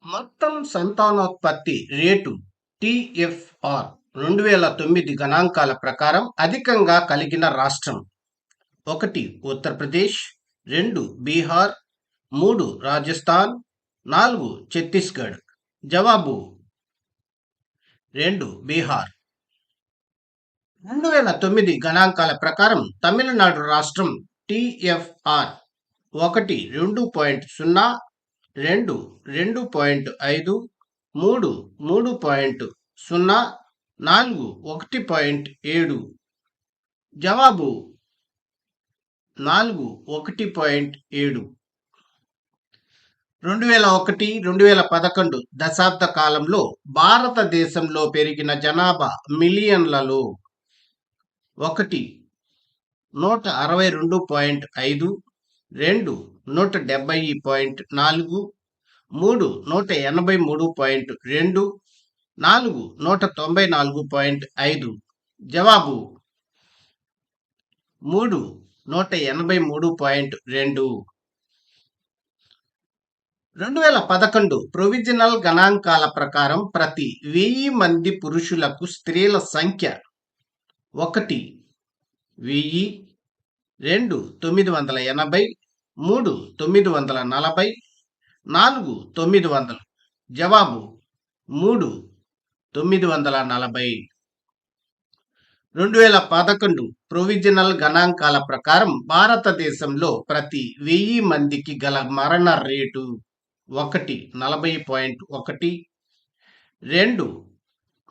మొత్తం సంతానోత్పత్తి rate TFR 2009 గణాంకాల ప్రకారం అధికంగా కలిగిన రాష్ట్రం: 1 ఉత్తరప్రదేశ్, 2 బీహార్, 3 రాజస్థాన్, 4 ఛత్తీస్గఢ్. జవాబు 2 బీహార్. 2009 గణాంకాల ప్రకారం తమిళనాడు రాష్ట్రం టిఎఫ్ఆర్ 1 2.0, 2 2.5, 3 3.0, 4 1.7. జవాబు 4 1.7. 2001-2011 దశాబ్ద కాలంలో భారతదేశంలో పెరిగిన జనాభా మిలియన్లలో: 1 162.5, 2 170.4, 3 183.2, 4 194.5. జవాబు 3 183.2. 2011 ప్రొవిజనల్ గణాంకాల ప్రకారం ప్రతి 1000 మంది పురుషులకు స్త్రీల సంఖ్య: 1 1000, 2 980, 3 940, 4 900. జవాబు 3 940. 2011 ప్రొవిజనల్ గణాంకాల ప్రకారం భారతదేశంలో ప్రతి 1000 మందికి గల మరణ రేటు: 1 40.1, 2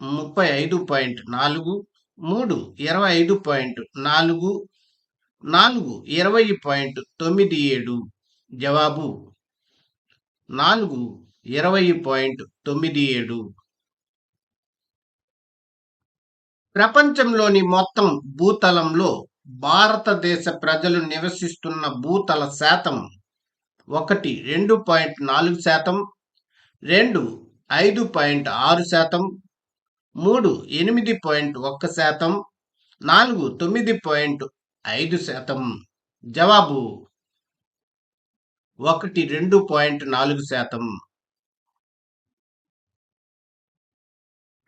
35.4, 3 25.4, 4 20.97. జవాబు 4 20.97. ప్రపంచంలోని మొత్తం భూతలంలో భారతదేశ ప్రజలు నివసిస్తున్న భూతల శాతం: 1 2.4%, 2 5.6%, 3 8.1%, 4 9.5%. జవాబు 1 2.4%.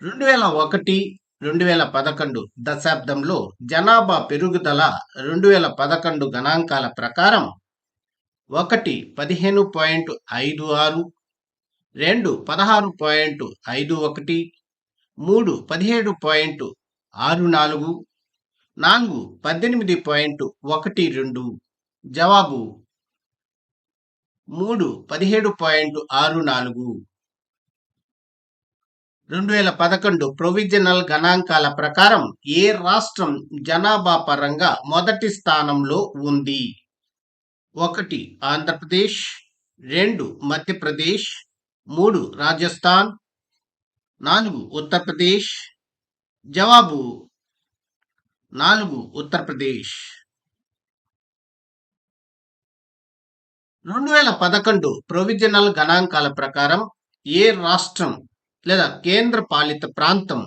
2001-2011 దశాబ్దంలో జనాభా పెరుగుదల 2011 గణాంకాల ప్రకారం: 1 15.56, 2 16.51, 3 17.64, 4 18.12. జవాబు 3 17.64. 2011 ప్రొవిజనల్ గణాంకాల ప్రకారం ఏ రాష్ట్రం జనాభా పరంగా మొదటి స్థానంలో ఉంది? 1 ఆంధ్రప్రదేశ్, 2 మధ్యప్రదేశ్, 3 రాజస్థాన్, 4 ఉత్తరప్రదేశ్. జవాబు 4 ఉత్తరప్రదేశ్. 2011 ప్రొవిజనల్ గణాంకాల ప్రకారం ఏ రాష్ట్రం లేదా కేంద్ర పాలిత ప్రాంతం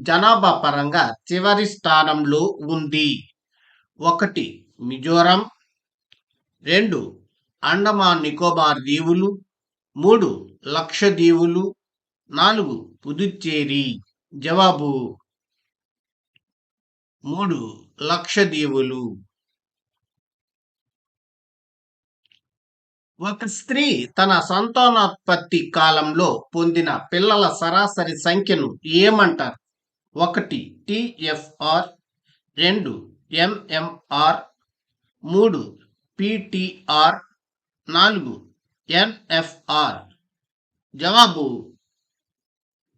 జనాభా పరంగా చివరి స్థానంలో ఉంది? 1 మిజోరాం, 2 అండమాన్ నికోబార్ దీవులు, 3 లక్షద్వీపులు, 4 పుదుచ్చేరి. జవాబు 3 లక్షద్వీపులు. ఒక స్త్రీ తన సంతానోత్పత్తి కాలంలో పొందిన పిల్లల సరాసరి సంఖ్యను ఏమంటారు? 1 టిఎఫ్ఆర్, 2 ఎంఎంఆర్, 3 పిటిఆర్, 4 ఎన్ఎఫ్ఆర్. జవాబు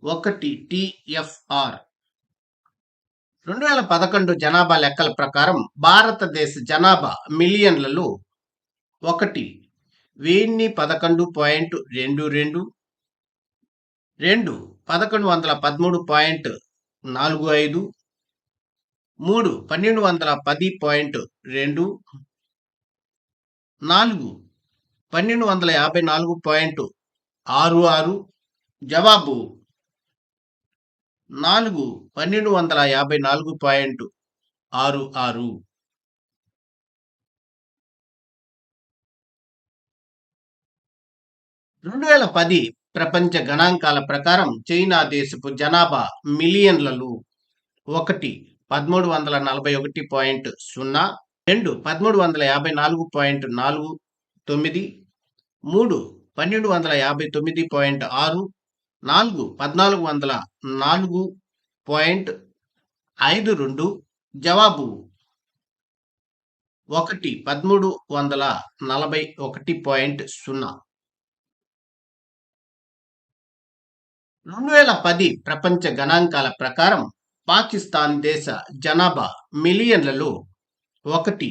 1 టిఎఫ్ఆర్. 2011 జనాభా లెక్కల ప్రకారం భారతదేశ జనాభా మిలియన్లలో: 1 1011.22, 2 1113.45, 3 1210.2, 4 1254.66. జవాబు 4 1254.66. 2010 ప్రపంచ గణాంకాల ప్రకారం చైనా దేశపు జనాభా మిలియన్లలో 1 1341.0, 2 1354.49, 3 1259.6, 4 1404.52. జవాబు 1 1341.0. 2010 ప్రపంచ గణాంకాల ప్రకారం పాకిస్తాన్ దేశ జనాభా మిలియన్లలో 1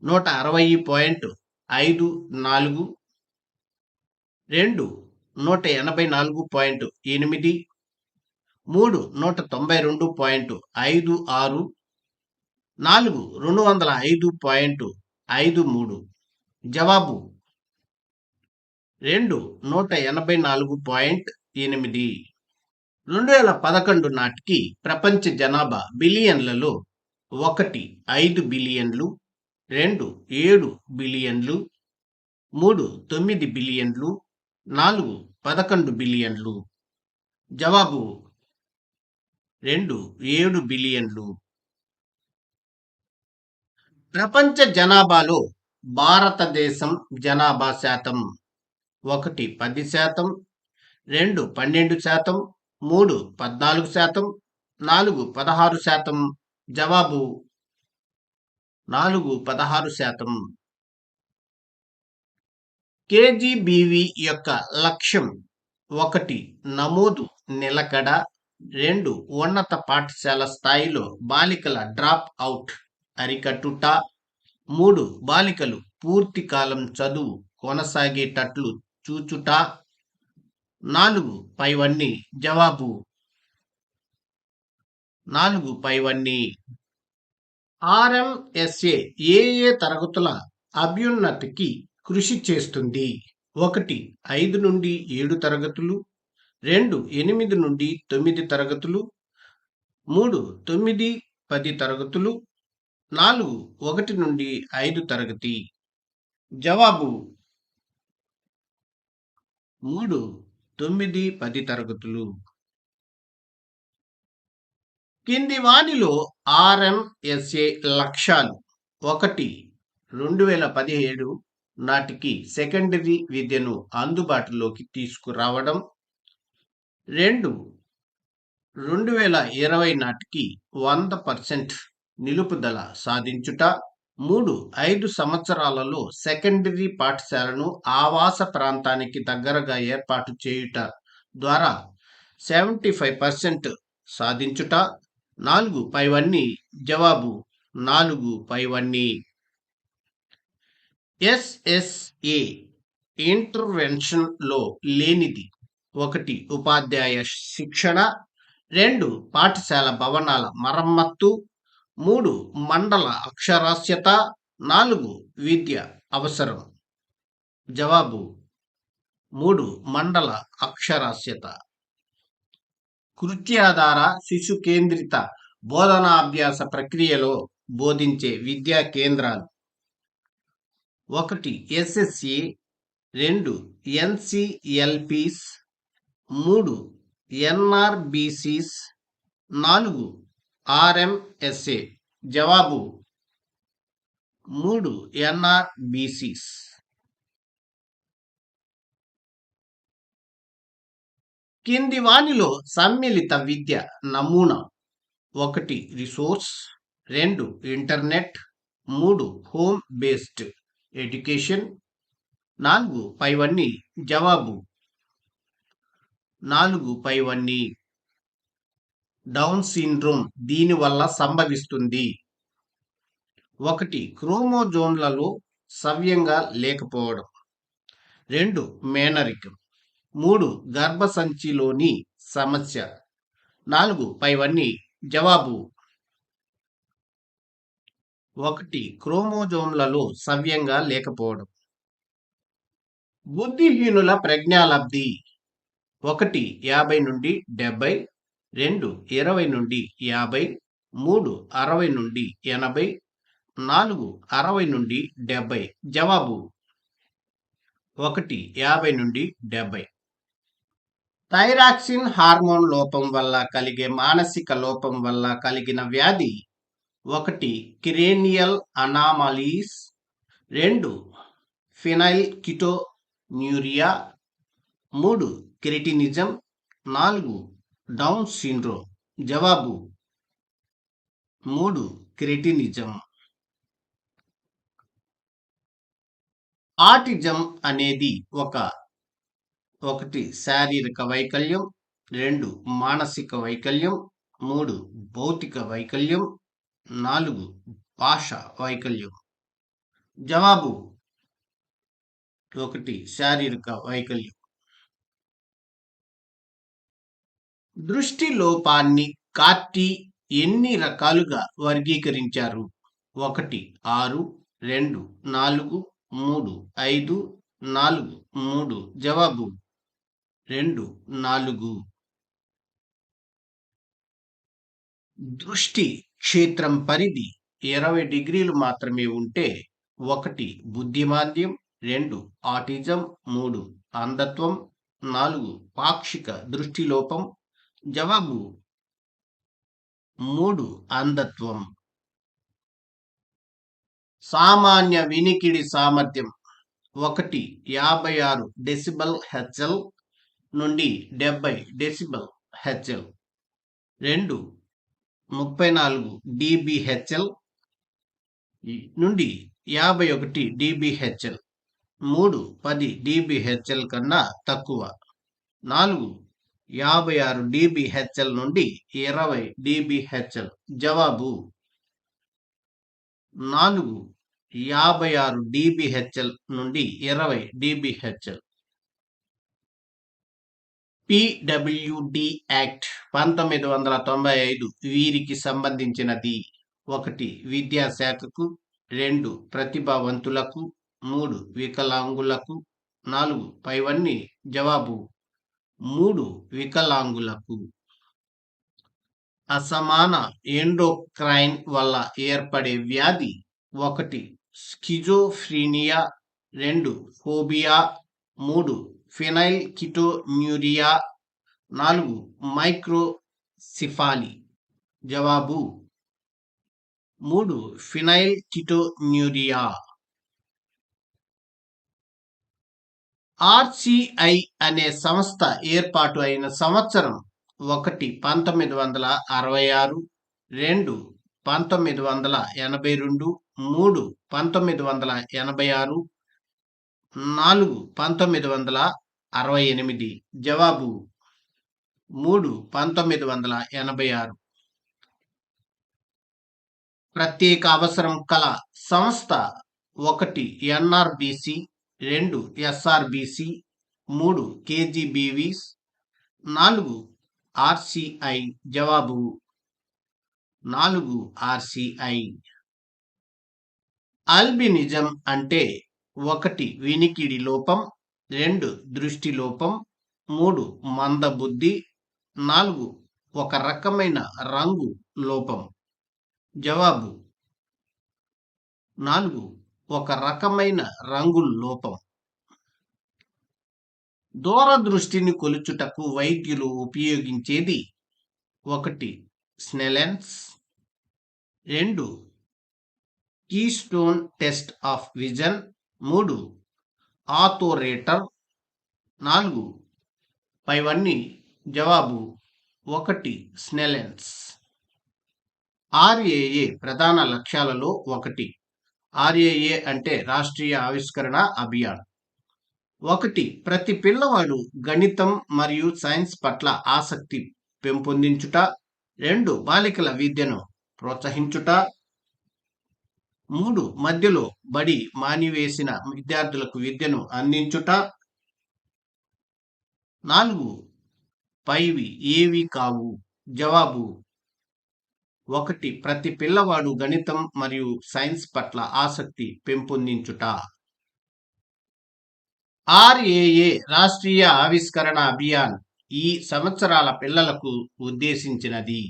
160.54, 2 184.8, 3 192.56, 4 205.53. జవాబు 2 184.8. 2011 నాటికి ప్రపంచ జనాభా బిలియన్లలో 1 5 బిలియన్లు, 2 7 బిలియన్లు, 3 9 బిలియన్లు, 4 11 బిలియన్లు. జవాబు 2 7 బిలియన్లు. ప్రపంచ జనాభాలో భారతదేశం జనాభా శాతం 1 10%, 2 12%, 3 14%, 4 16%. జవాబు 4 16%. కేజీబీవీ యొక్క లక్ష్యం 1 నమోదు నిలకడ, 2 ఉన్నత పాఠశాల స్థాయిలో బాలికల డ్రాప్ అవుట్ అరికట్టుట, 3 బాలికలు పూర్తి కాలం చదువు కొనసాగేటట్లు చూచుట, 4 పైవన్నీ. జవాబు 4 పైవన్నీ. ఆర్ఎంఎస్ఏ ఏ తరగతుల అభ్యున్నతికి కృషి చేస్తుంది? 1 5 నుండి 7 తరగతులు, 2 8 నుండి 9 తరగతులు, 3 9 10 తరగతులు, 4 1 నుండి 5 తరగతి. జవాబు 3 9 10 తరగతులు. కింది వానిలో ఆర్ఎంఎస్ఏ లక్ష్యాలు: 1 2017 నాటికి సెకండరీ విద్యను అందుబాటులోకి తీసుకురావడం, 2 2020 నాటికి 100% నిలుపుదల సాధించుట, 3 5 సంవత్సరాలలో సెకండరీ పాఠశాలను ఆవాస ప్రాంతానికి దగ్గరగా ఏర్పాటు చేయుట ద్వారా 75% సాధించుట, 4 పైవన్నీ. జవాబు 4 పైవన్నీ. ఎస్ఎస్ఏ ఇంటర్వెన్షన్లో లేనిది: 1 ఉపాధ్యాయ శిక్షణ, 2 పాఠశాల భవనాల మరమ్మత్తు, 3 మండల అక్షరాస్యత, 4 విద్య అవసరం. జవాబు 3 మండల అక్షరాస్యత. కృత్యాధార శిశు కేంద్రిత బోధనాభ్యాస ప్రక్రియలో బోధించే విద్యా కేంద్రాలు: 1 ఎస్ఎస్ఏ, 2 ఎన్సిఎల్పిస్, 3 ఎన్ఆర్బిసిస్, 4 ఆర్ఎంఎస్ఏ. జవాబు 3 ఎన్ఆర్బిసిస్. కింది వానిలో సమ్మిళిత విద్య నమూనా: 1 resource, 2 internet, 3 home based education, 4 పైవన్నీ. జవాబు 4 పైవన్నీ. డౌన్ సిండ్రోమ్ దీనివల్ల సంభవిస్తుంది: 1 క్రోమోజోమ్లలో సవ్యంగా లేకపోవడం, 2 మేనరికం, 3 గర్భసంచిలోని సమస్య, 4 పైవన్నీ. జవాబు 1 క్రోమోజోమ్లలో సవ్యంగా లేకపోవడం. బుద్ధిహీనుల ప్రజ్ఞాలబ్ధి: 1 50 నుండి 70, 2 20 నుండి 50, 3 60 నుండి 80, 4 60 నుండి 70. జవాబు 1 50 నుండి 70. థైరాక్సిన్ హార్మోన్ లోపం వల్ల కలిగే మానసిక లోపం వల్ల కలిగిన వ్యాధి: 1 cranial anomalies, 2 phenylketonuria, 3 cretinism, 4 Down syndrome. జవాబు 3 క్రెటినిజం. ఆటిజం అనేది 1 శారీరక వైకల్యం, 2 మానసిక వైకల్యం, 3 భౌతిక వైకల్యం, 4 భాష వైకల్యం. జవాబు 1 శారీరక వైకల్యం. దృష్టి లోపాన్ని కార్టీ ఎన్ని రకాలుగా వర్గీకరించారు? 1 6, 2 4, 3 5, 4 3. జవాబు 2 4. దృష్టి క్షేత్రం పరిధి 20 డిగ్రీలు మాత్రమే ఉంటే 1 బుద్ధిమాంద్యం, 2 ఆటిజం, 3 అంధత్వం, 4 పాక్షిక దృష్టిలోపం. జవాబు 3 అంధత్వం. సామాన్య వినికిడి సామర్థ్యం: 1 56 డెసిబెల్ హెచ్ఎల్ నుండి 70 డెసిబెల్ హెచ్ఎల్, 2 34 డిబిహెచ్ఎల్ నుండి 51 డిబిహెచ్ఎల్, 3 10 డిబిహెచ్ఎల్ కన్నా తక్కువ, 4 56 డిబిహెచ్ఎల్ నుండి 20 డిబిహెచ్ఎల్. జవాబు 4 56 డిబిహెచ్ఎల్ నుండి 20 డిబిహెచ్ఎల్. పిడబ్ల్యూడి యాక్ట్ 1995 వీరికి సంబంధించినది: 1 విద్యాశాఖకు, 2 ప్రతిభావంతులకు, 3 వికలాంగులకు, 4 పైవన్నీ. జవాబు 3 వికలాంగులకు. అసమాన ఎండోక్రైన్ వల్ల ఏర్పడే వ్యాధి: 1 స్కిజోఫ్రీనియా, 2 ఫోబియా, 3 ఫినైల్ కిటోన్యూరియా, 4 మైక్రోసిఫాలి. జవాబు 3 ఫినైల్ కిటోన్యూరియా. ఆర్సిఐ అనే సంస్థ ఏర్పాటు అయిన సంవత్సరం: 1 1966, 2 1982, 3 1986, 4 1968. జవాబు 3 1986. ప్రత్యేక అవసరం కల సంస్థ: 1 ఎన్ఆర్బిసి, 2 ఎస్ఆర్బిసి, 3 కేజీబీవీస్, 4 ఆర్సిఐ. జవాబు 4 ఆర్సిఐ. అల్బినిజం అంటే: 1 వినికిడి లోపం, 2 దృష్టి లోపం, 3 మందబుద్ధి, 4 ఒక రకమైన రంగు లోపం. జవాబు 4 ఒక రకమైన రంగు లోపం. దూరదృష్టిని కొలుచుటకు వైద్యులు ఉపయోగించేది: 1 స్నెలెన్స్, 2 కీస్టోన్ టెస్ట్ ఆఫ్ విజన్, 3 ఆథోరేటర్, 4 పైవన్నీ. జవాబు 1 స్నెలెన్స్. ఆర్ఏఏ ప్రధాన లక్ష్యాలలో 1. ఆర్ఏఏ అంటే రాష్ట్రీయ ఆవిష్కరణ అభియాన్. 1 ప్రతి పిల్లవాడు గణితం మరియు సైన్స్ పట్ల ఆసక్తి పెంపొందించుట, 2 బాలికల విద్యను ప్రోత్సహించుట, 3 మధ్యలో బడి మానివేసిన విద్యార్థులకు విద్యను అందించుట, 4 పైవి ఏవి కావు. జవాబు 1 ప్రతి పిల్లవాడు గణితం మరియు సైన్స్ పట్ల ఆసక్తి పెంపొందించుట. ఆర్ఏఏ రాష్ట్రీయ ఆవిష్కరణ అభియాన్ ఈ సంవత్సరాల పిల్లలకు ఉద్దేశించినది: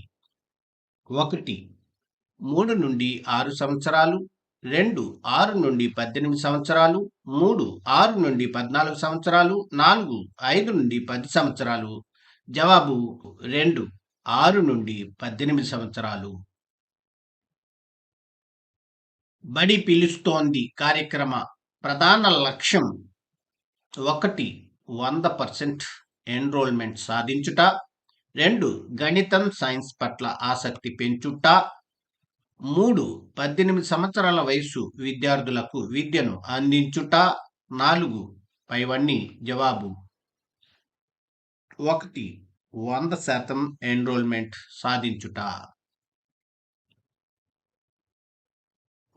1 3 నుండి 6 సంవత్సరాలు, 2 6 నుండి 18 సంవత్సరాలు, 3 6 నుండి 14 సంవత్సరాలు, 4 5 నుండి 10 సంవత్సరాలు, జవాబు 2 6 నుండి 18 సంవత్సరాలు. బడి పిలుస్తోంది కార్యక్రమ ప్రధాన లక్ష్యం 1 100% ఎన్రోల్మెంట్ సాధించుట, 2 గణితం సైన్స్ పట్ల ఆసక్తి పెంచుట, 3 18 సంవత్సరాల వయసు విద్యార్థులకు విద్యను అందించుట, 4 పైవన్నీ. జవాబు 1 100% ఎన్రోల్మెంట్ సాధించుట.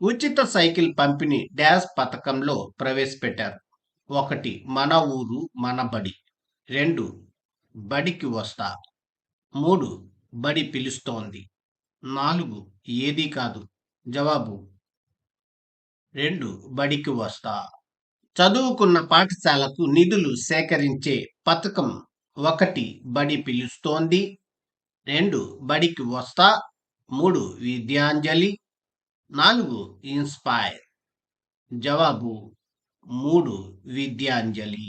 ఉచిత సైకిల్ పంపిణీ డాష్ పథకంలో ప్రవేశపెట్టారు. 1 మన ఊరు మన బడి, 2 బడికి వస్తా, 3 బడి పిలుస్తోంది, 4 ఏదీ కాదు. జవాబు 2 బడికి వస్తా. చదువుకున్న పాఠశాలకు నిధులు సేకరించే పథకం 1 బడి పిలుస్తోంది, 2 బడికి వస్తా, 3 విద్యాంజలి, 4 ఇన్స్పైర్. జవాబు 3 విద్యాంజలి.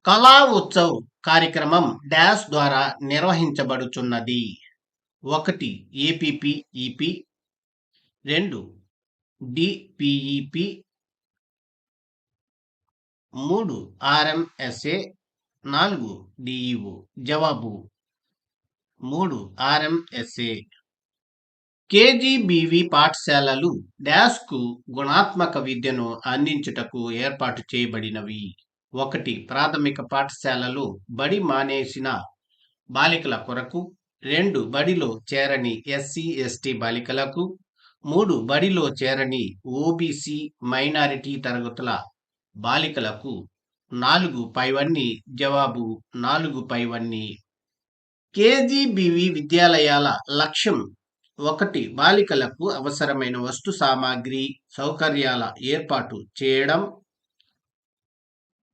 కళా ఉత్సవ్ కార్యక్రమం డాష్ ద్వారా నిర్వహించబడుచున్నది. 1 ఏపీపీఈపీ, 2 డిపిఈపి, 3 ఆర్ఎంఎస్ఏ, 4 డిఈఓ. జవాబు 3 ఆర్ఎంఎస్ఏ. కేజీబీవీ పాఠశాలలు డాష్కు గుణాత్మక విద్యను అందించుటకు ఏర్పాటు చేయబడినవి. 1 ప్రాథమిక పాఠశాలలో బడి మానేసిన బాలికల కొరకు, 2 బడిలో చేరని ఎస్సీ ఎస్టీ బాలికలకు, 3 బడిలో చేరని ఓబీసీ మైనారిటీ తరగతుల బాలికలకు, 4 పైవన్నీ. జవాబు 4 పైవన్నీ. కేజీబీవీ విద్యాలయాల లక్ష్యం 1 బాలికలకు అవసరమైన వస్తు సామాగ్రి సౌకర్యాల ఏర్పాటు చేయడం,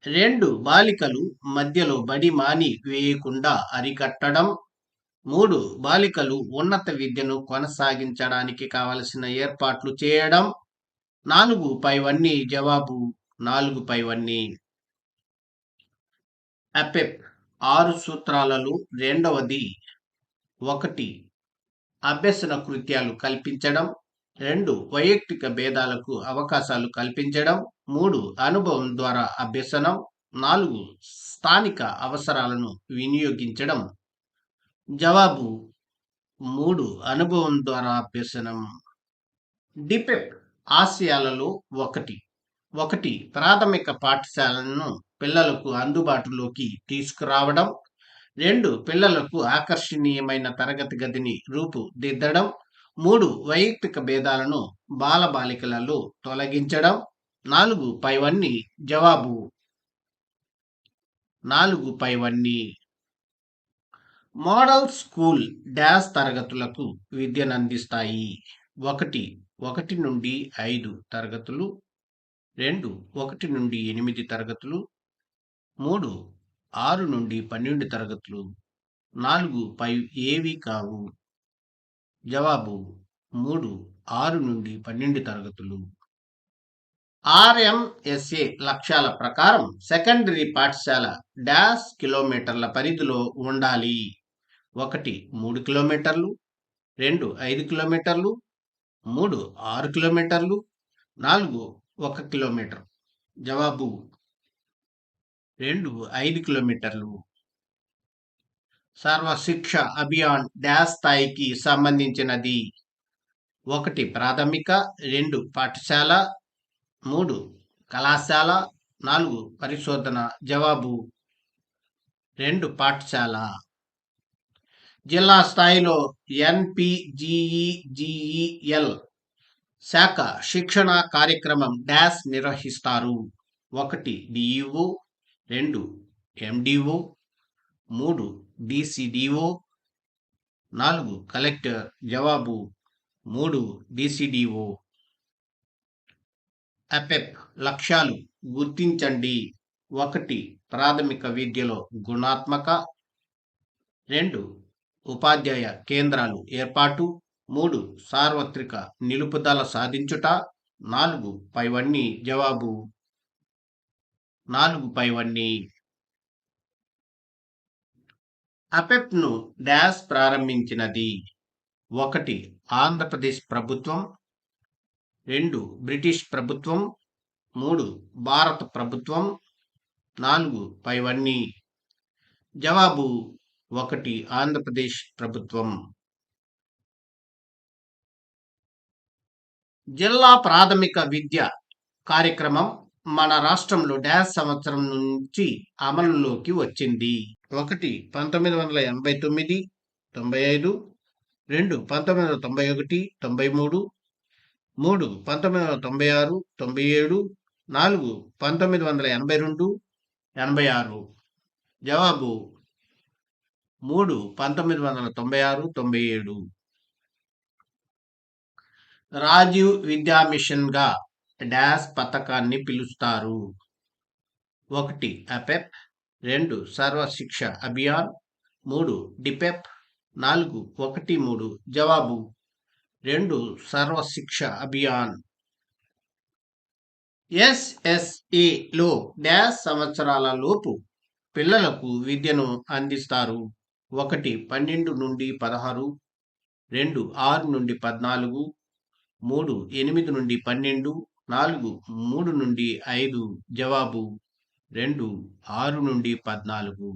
2 బాలికలు మధ్యలో బడి మాని వేయకుండా అరికట్టడం, 3 బాలికలు ఉన్నత విద్యను కొనసాగించడానికి కావలసిన ఏర్పాట్లు చేయడం, 4 పైవన్నీ. జవాబు 4 పైవన్నీ. అపెప్ 6 సూత్రాలలో రెండవది 1 అభ్యసన కృత్యాలు కల్పించడం, 2 వైయక్తిక భేదాలకు అవకాశాలు కల్పించడం, 3 అనుభవం ద్వారా అభ్యసనం, 4 స్థానిక అవసరాలను వినియోగించడం. జవాబు 3 అనుభవం ద్వారా అభ్యసనం. డిపెప్ ఆశయాలలో 1 ప్రాథమిక పాఠశాలను పిల్లలకు అందుబాటులోకి తీసుకురావడం, 2 పిల్లలకు ఆకర్షణీయమైన తరగతి గదిని రూపుదిద్దడం, 3 వైయక్తిక భేదాలను బాలబాలికలలో తొలగించడం, 4 పైవన్నీ. జవాబు 4 పైవన్నీ. మోడల్ స్కూల్ డాష్ తరగతులకు విద్యనందిస్తాయి. 1 నుండి 5 తరగతులు, 2 1 నుండి 8 తరగతులు, 3 6 నుండి 12 తరగతులు, 4 పై ఏవి కావు. జవాబు 3 6 నుండి 12 తరగతులు. ఆర్ఎంఎస్ఏ లక్ష్యాల ప్రకారం సెకండరీ పాఠశాల డాష్ కిలోమీటర్ల పరిధిలో ఉండాలి. 1 3 కిలోమీటర్లు, 2 5 కిలోమీటర్లు, 3 6 కిలోమీటర్లు, 4 1 కిలోమీటర్. జవాబు 2 5 కిలోమీటర్లు. సర్వశిక్ష అభియాన్ డాష్ స్థాయికి సంబంధించినది. 1 ప్రాథమిక, 2 పాఠశాల, 3 కళాశాల, 4 పరిశోధన. జవాబు 2 పాఠశాల. జిల్లా స్థాయిలో ఎన్పిజిఈజిఈఎల్ శాఖ శిక్షణ కార్యక్రమం డాష్ నిర్వహిస్తారు. 1 డిఈఓ, 2 ఎండిఓ, 3 డిసిడిఓ, 4 కలెక్టర్. జవాబు 3 డిసిడిఓ. అపెప్ లక్ష్యాలు గుర్తించండి. 1 ప్రాథమిక విద్యలో గుణాత్మక, 2 ఉపాధ్యాయ కేంద్రాలు ఏర్పాటు, 3 సార్వత్రిక నిలుపుదల సాధించుట, 4 పైవన్నీ. జవాబు 4 పైవన్నీ. అపెప్ను డాష్ ప్రారంభించినది? 1 ఆంధ్రప్రదేశ్ ప్రభుత్వం, 2 బ్రిటిష్ ప్రభుత్వం, 3 భారత ప్రభుత్వం, 4 పైవన్నీ. జవాబు 1 ఆంధ్రప్రదేశ్ ప్రభుత్వం. జిల్లా ప్రాథమిక విద్య కార్యక్రమం మన రాష్ట్రంలో డాష్ సంవత్సరం నుంచి అమలులోకి వచ్చింది? 1 1989, 95, 2 1991, 93, 3 1996, 97, 4 1982, 86. జవాబు 3 1996, 97. రాజీవ్ విద్యా మిషన్ గా డాష్ పథకాన్ని పిలుస్తారు? 1 అపెప్, 2 సర్వ శిక్ష అభియాన్, 3 డిపెప్, 4 1-3. జవాబు 2 సర్వ శిక్ష అభియాన్. ఎస్ఎస్ఏలో డాష్ సంవత్సరాల లోపు పిల్లలకు విద్యను అందిస్తారు? 1 12 నుండి 16, 2 6 నుండి 14, 3 8 నుండి 12, 4 3 నుండి 5. జవాబు 2 6 నుండి 14.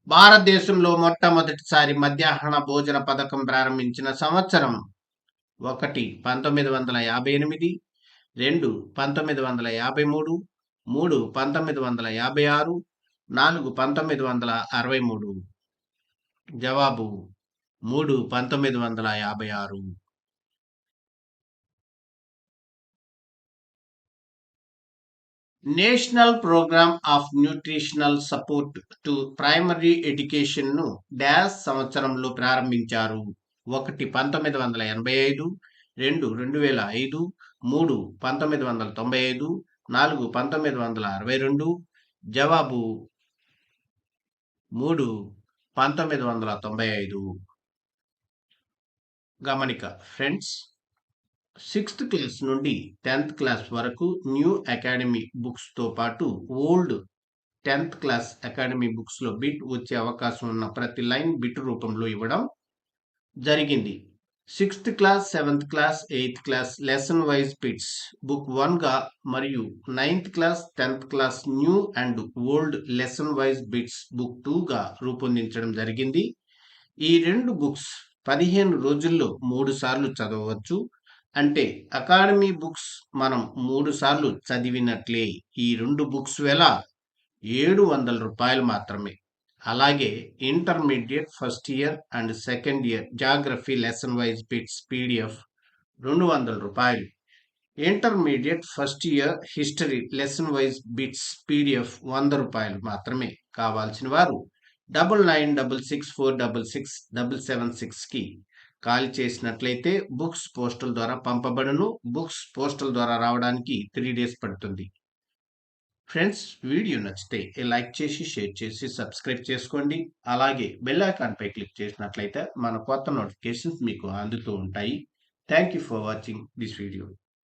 భారతదేశంలో మొట్టమొదటిసారి మధ్యాహ్న భోజన పథకం ప్రారంభించిన సంవత్సరం? 1 1958, 2 1953, 3 1956, 4 1963. జవాబు 3 1956. National programme of nutritional support to primary education ను డాష్ సంవత్సరంలో ప్రారంభించారు? 1 1985, 2 2005, 3 1995, 4 1962. జవాబు 3 1995. గమనిక ఫ్రెండ్స్, 6th క్లాస్ నుండి 10th క్లాస్ వరకు న్యూ అకాడమీ బుక్స్ తో పాటు old 10th class academy books లో బిట్ వచ్చే అవకాశం ఉన్న ప్రతి లైన్ బిట్ రూపంలో ఇవ్వడం జరిగింది. 6th class, 7th class, 8th class lesson wise bits book 1 గా మరియు 9th class, 10th class new and old lesson wise bits book 2 గా రూపొందించడం జరిగింది. ఈ 2 బుక్స్ 15 రోజుల్లో 3 సార్లు చదవవచ్చు. అంటే అకాడమీ బుక్స్ మనం 3 సార్లు చదివినట్లే. ఈ 2 బుక్స్ వెల 700 రూపాయలు మాత్రమే. అలాగే intermediate first year and second year geography lesson wise bits PDF 200 రూపాయలు. Intermediate first year history lesson wise bits PDF 100 రూపాయలు మాత్రమే. కావాల్సిన వారు 9966466776 కి కాల్ చేసినట్లయితే బుక్స్ పోస్టల్ ద్వారా పంపబడును. బుక్స్ పోస్టల్ ద్వారా రావడానికి 3 days పడుతుంది. ఫ్రెండ్స్, వీడియో నచ్చితే లైక్ చేసి, షేర్ చేసి, సబ్స్క్రైబ్ చేసుకోండి. అలాగే బెల్ ఐకాన్ పై క్లిక్ చేసినట్లయితే మన కొత్త నోటిఫికేషన్స్ మీకు అందుతూ ఉంటాయి. Thank you for watching this video.